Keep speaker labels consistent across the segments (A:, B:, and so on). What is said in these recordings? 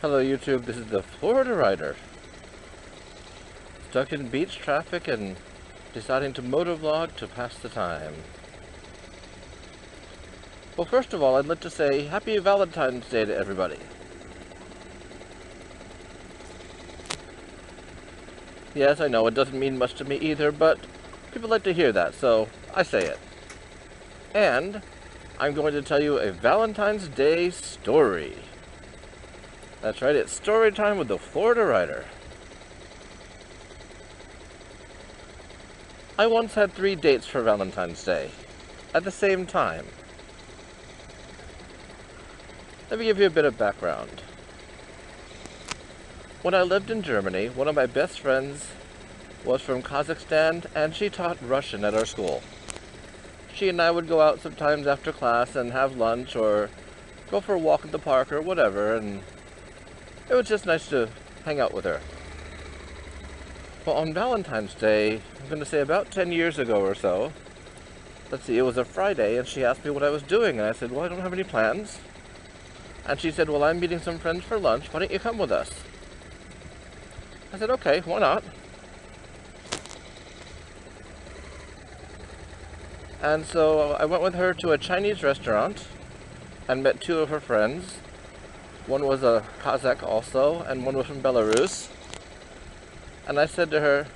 A: Hello YouTube, this is the Florida Rider. Stuck in beach traffic and deciding to motovlog to pass the time. Well, first of all, I'd like to say Happy Valentine's Day to everybody. Yes, I know, it doesn't mean much to me either, but people like to hear that, so I say it. And I'm going to tell you a Valentine's Day story. That's right, it's story time with the Florida Rider. I once had 3 dates for Valentine's Day, at the same time. Let me give you a bit of background. When I lived in Germany, one of my best friends was from Kazakhstan, and she taught Russian at our school. She and I would go out sometimes after class and have lunch, or go for a walk at the park, or whatever, and it was just nice to hang out with her. Well, on Valentine's Day, I'm going to say about 10 years ago or so, let's see, it was a Friday, and she asked me what I was doing, and I said, well, I don't have any plans. And she said, well, I'm meeting some friends for lunch, why don't you come with us? I said, okay, why not? And so I went with her to a Chinese restaurant and met 2 of her friends. One was a Kazakh also, and one was from Belarus. And I said to her,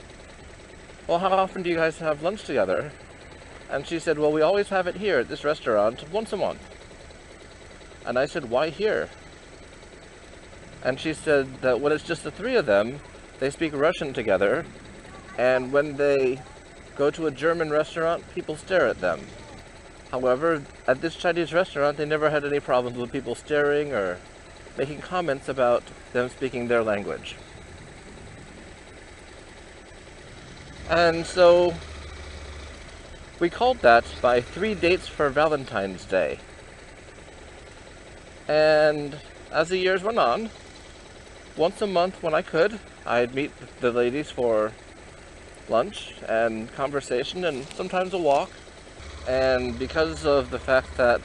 A: well, how often do you guys have lunch together? And she said, well, we always have it here at this restaurant once a month. And I said, why here? And she said that when it's just the 3 of them, they speak Russian together, and when they go to a German restaurant, people stare at them. However, at this Chinese restaurant, they never had any problems with people staring or making comments about them speaking their language. And so we called that by 3 dates for Valentine's Day. And as the years went on, once a month when I could, I'd meet the ladies for lunch and conversation and sometimes a walk. And because of the fact that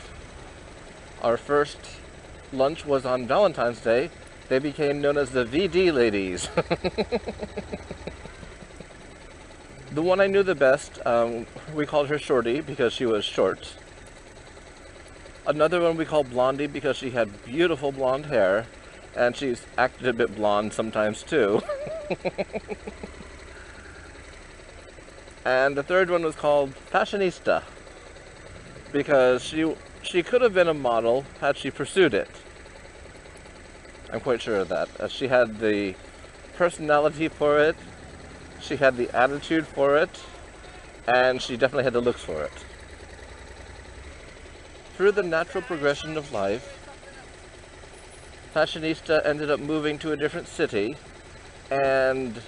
A: our first lunch was on Valentine's Day, they became known as the VD ladies. The one I knew the best, we called her Shorty because she was short. Another one we called Blondie because she had beautiful blonde hair, and she's acted a bit blonde sometimes too. And the third one was called Fashionista because she could have been a model had she pursued it. I'm quite sure of that. She had the personality for it, she had the attitude for it, and she definitely had the looks for it. Through the natural progression of life, Fashionista ended up moving to a different city, and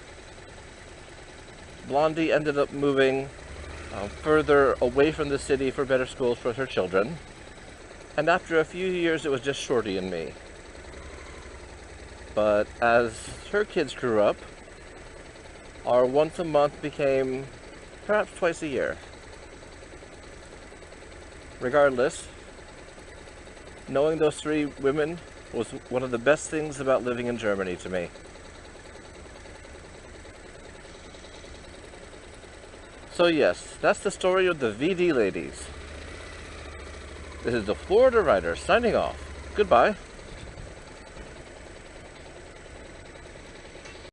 A: Blondie ended up moving further away from the city for better schools for her children. And after a few years, it was just Shorty and me. But as her kids grew up, our once a month became perhaps twice a year. Regardless, knowing those 3 women was one of the best things about living in Germany to me. So yes, that's the story of the VD ladies. This is the Florida Rider signing off. Goodbye.